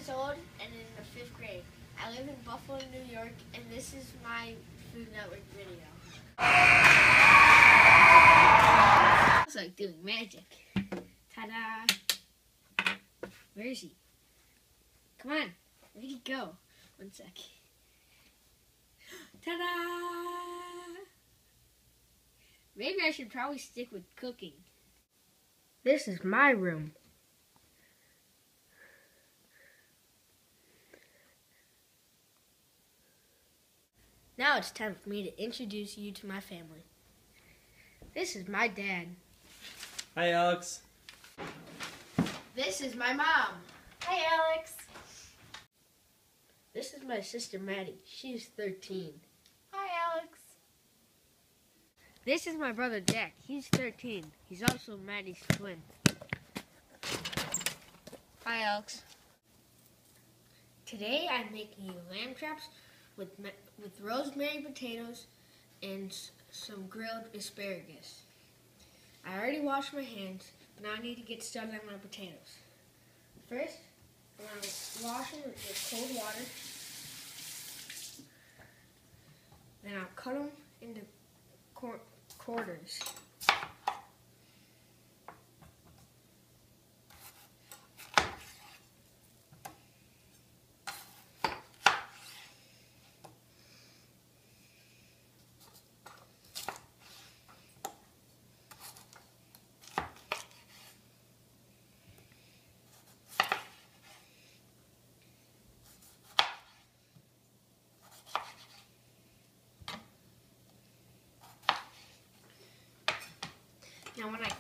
years old and in the 5th grade. I live in Buffalo, New York, and this is my Food Network video. It's like doing magic. Ta-da! Where is he? Come on, where'd he go? One sec. Ta-da! Maybe I should probably stick with cooking. This is my room. Now it's time for me to introduce you to my family. This is my dad. Hi, Alex. This is my mom. Hi, Alex. This is my sister Maddie. She's 13. Hi, Alex. This is my brother Jack. He's 13. He's also Maddie's twin. Hi, Alex. Today I'm making you lamb chops with rosemary potatoes and some grilled asparagus. I already washed my hands, but now I need to get started on my potatoes. First, I'm going to wash them with cold water. Then I'll cut them into quarters. Now when I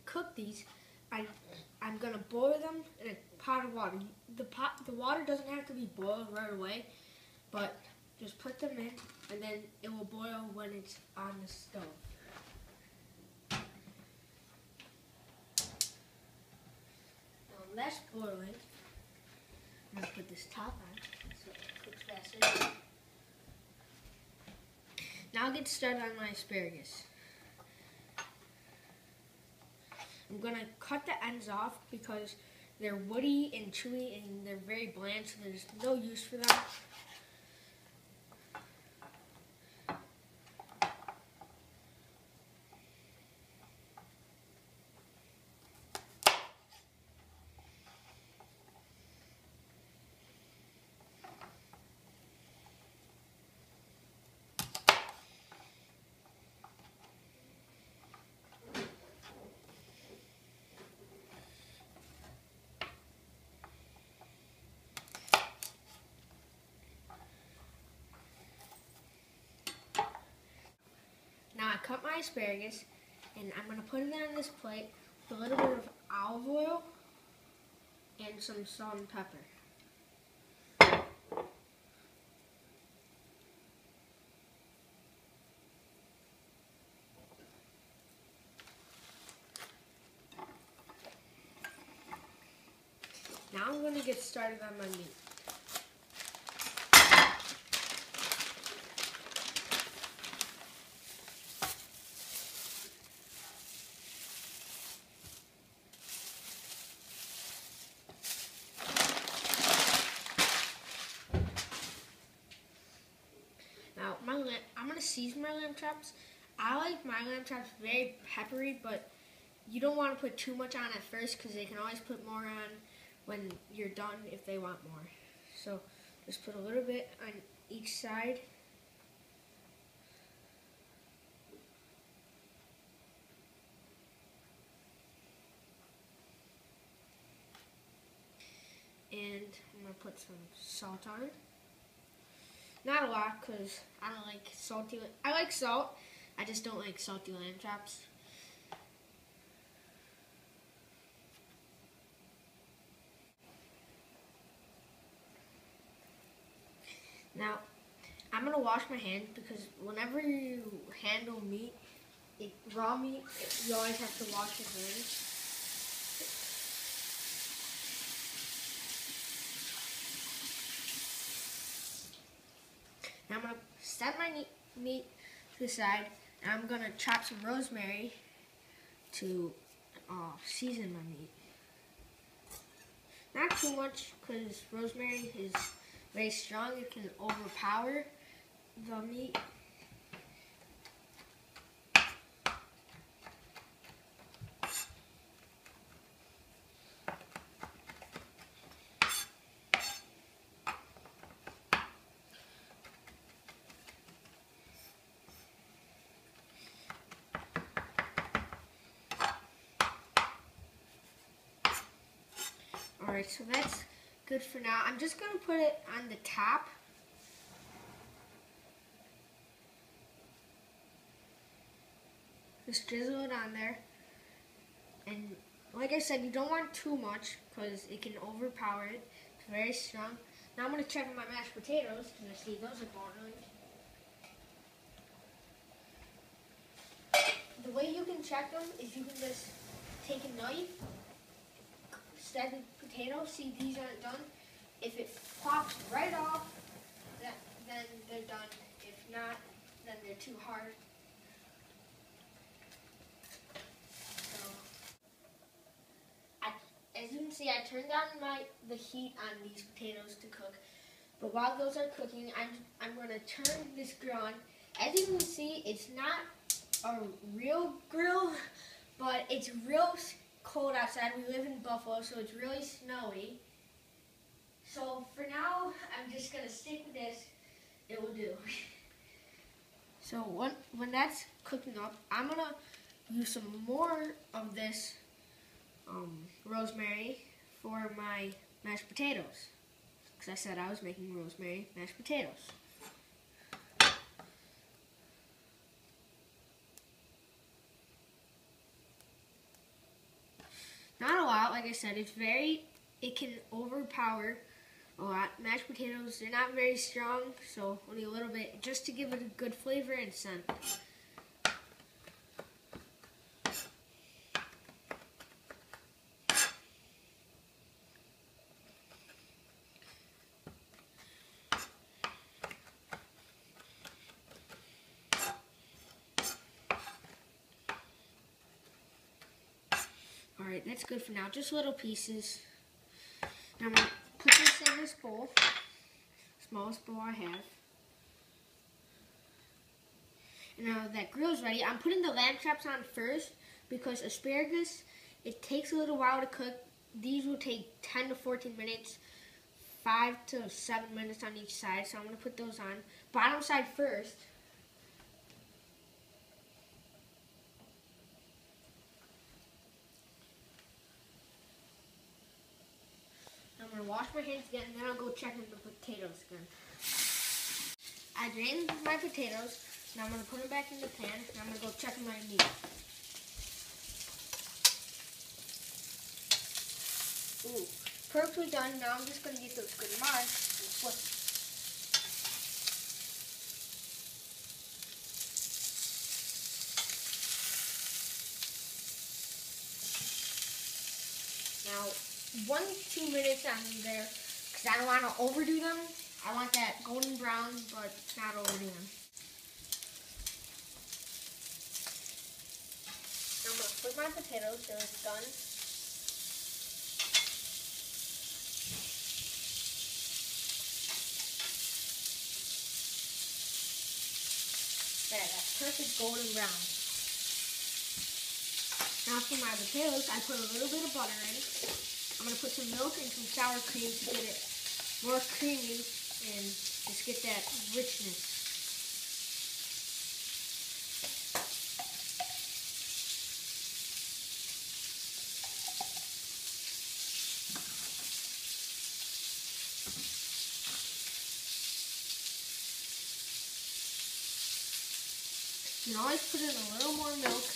cook these, I'm going to boil them in a pot of water. The water doesn't have to be boiled right away, but just put them in and then it will boil when it's on the stove. Now that's boiling. I'm going to put this top on so it cooks faster. Now I'll get started on my asparagus. I'm going to cut the ends off because they're woody and chewy and they're very bland, so there's no use for them. Now I cut my asparagus and I'm going to put it on this plate with a little bit of olive oil and some salt and pepper. Now I'm going to get started on my meat. Now, I'm going to season my lamb chops. I like my lamb chops very peppery, but you don't want to put too much on at first because they can always put more on when you're done if they want more. So, just put a little bit on each side. And I'm going to put some salt on it. Not a lot, because I don't like salty. I like salt. I just don't like salty lamb chops. Now, I'm going to wash my hands because whenever you handle meat, raw meat, you always have to wash your hands. Now I'm going to set my meat to the side, and I'm going to chop some rosemary to season my meat. Not too much because rosemary is very strong. It can overpower the meat. Alright, so that's good for now. I'm just going to put it on the top. Just drizzle it on there. And like I said, you don't want too much because it can overpower it. It's very strong. Now I'm going to check on my mashed potatoes because I see those are boiling. The way you can check them is you can just take a knife, stab the potato, see these aren't done. If it pops right off, then they're done. If not, then they're too hard. So, as you can see, I turned down the heat on these potatoes to cook. But while those are cooking, I'm going to turn this grill on. As you can see, it's not a real grill, but it's real cold outside. We live in Buffalo, so it's really snowy. So for now, I'm just going to stick with this. It will do. So when that's cooking up, I'm going to use some more of this rosemary for my mashed potatoes. Because I said I was making rosemary mashed potatoes. Not a lot, like I said, it can overpower a lot. Mashed potatoes, they're not very strong, so only a little bit, just to give it a good flavor and scent. Alright, that's good for now. Just little pieces. Now I'm going to put this in this bowl. Smallest bowl I have. And now that grill's ready, I'm putting the lamb chops on first because asparagus, it takes a little while to cook. These will take 10 to 14 minutes, 5 to 7 minutes on each side. So I'm going to put those on. Bottom side first. I'm going to wash my hands again, and then I'll go check on the potatoes again. I drained my potatoes. Now I'm going to put them back in the pan, and I'm going to go check on my meat. Ooh, perfectly done. Now I'm just going to get those good marks and flip them. Now, 1-2 minutes on there, because I don't want to overdo them. I want that golden brown, but not overdo them. I'm going to flip my potatoes till it's done. There, that's perfect golden brown. Now for my potatoes, I put a little bit of butter in. I'm going to put some milk and some sour cream to get it more creamy and just get that richness. You can always put in a little more milk,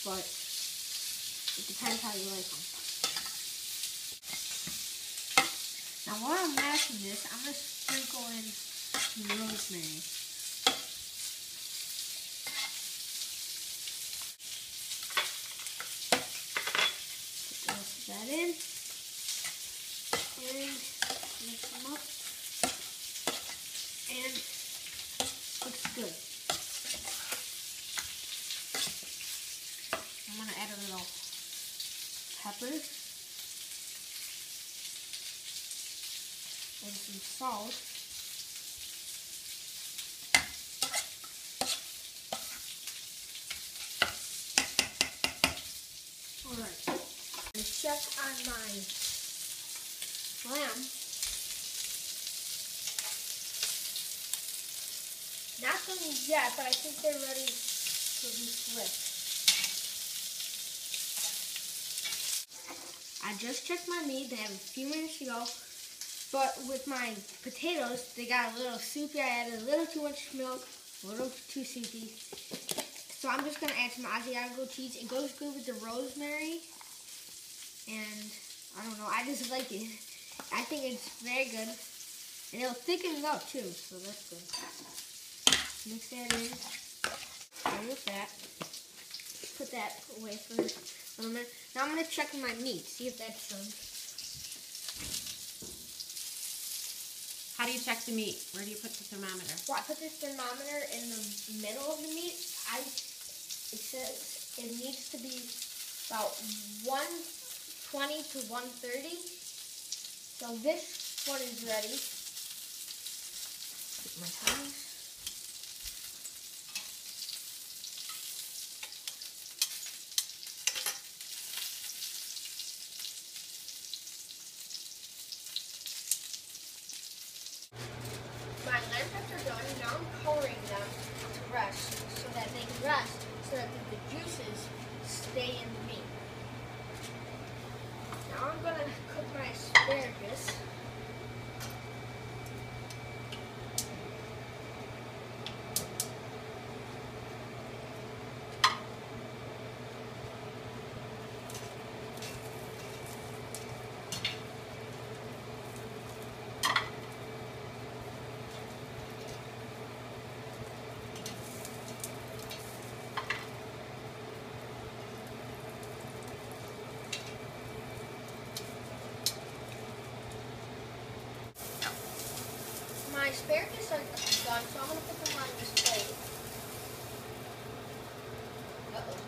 but it depends how you like them. Now while I'm mashing this, I'm going to sprinkle in some rosemary. Put the rest of that in. And mix them up. And looks good. I'm going to add a little pepper. and some salt. Alright, and check on my lamb. Not done yet, but I think they're ready to be flipped. I just checked my meat. They have a few minutes to go. But with my potatoes, they got a little soupy. I added a little too much milk, a little too soupy. So I'm just going to add some Asiago cheese. It goes good with the rosemary. And I don't know, I just like it. I think it's very good. And it'll thicken it up too, so that's good. Mix that in. And with that, put that away for a little minute. Now I'm going to check my meat, see if that's done. How do you check the meat? Where do you put the thermometer? Well, I put this thermometer in the middle of the meat. It says it needs to be about 120 to 130. So this one is ready. Get my tongs. My lamb chops are done. Now I'm coloring them to rest so that they can rest so that the juices stay in the meat. Now I'm going to cook my asparagus. My asparagus are done, so I'm going to put them on this plate. Uh-oh.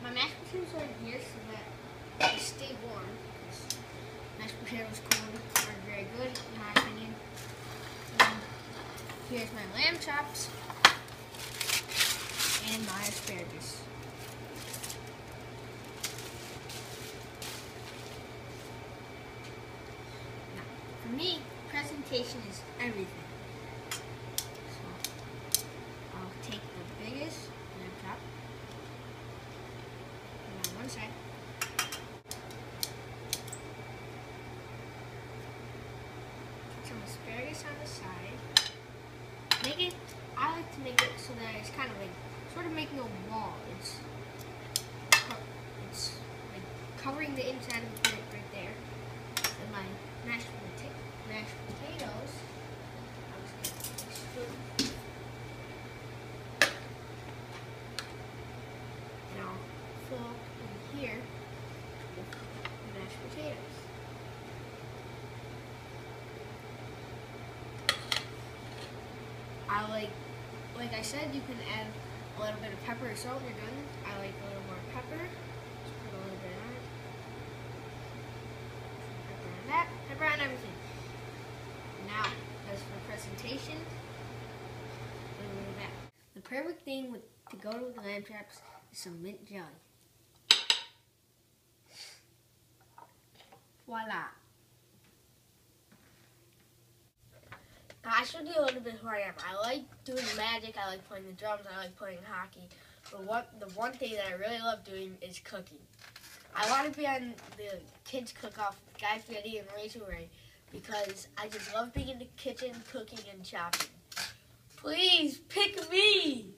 My mashed potatoes are here so that they stay warm. Mashed potatoes cold are very good, in my opinion. Here's my lamb chops and my asparagus. For me, presentation is everything. So, I'll take the biggest lamb chop, put it on one side. Put some asparagus on the side. I like to make it so that it's kind of like, sort of making a wall. It's like covering the inside of the plate right there. And my mashed potatoes. I'm just going to take a spoon. And I'll fill in here with the mashed potatoes. Like I said, you can add a little bit of pepper or salt when you're done. I like a little more pepper. Just put a little bit on it. Pepper on that. Pepper on everything. Now, as for presentation, a little bit of that. The perfect thing to go with the lamb chops is some mint jelly. Voila. I should do a little bit who I am. I like doing magic, I like playing the drums, I like playing hockey. But the one thing that I really love doing is cooking. I want to be on the kids cook-off with Guy Fieri and Rachel Ray because I just love being in the kitchen, cooking and chopping. Please pick me!